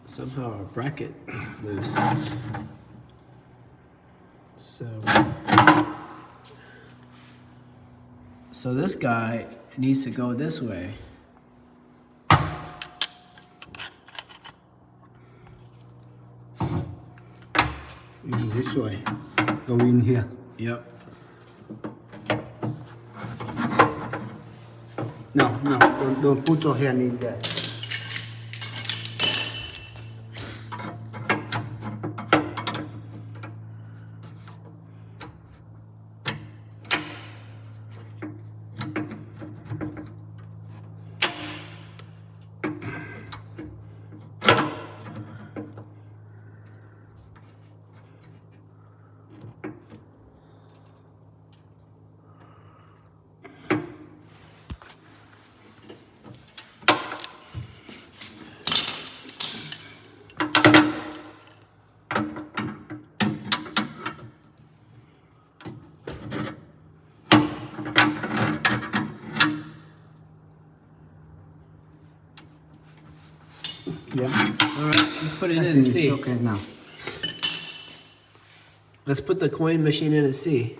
Somehow our bracket is loose. So this guy needs to go this way. This way. Go in here. Yep. No, don't put your hand in there. Yeah. All right, let's put it I in think and see. it's okay now. Let's put the coin machine in and see.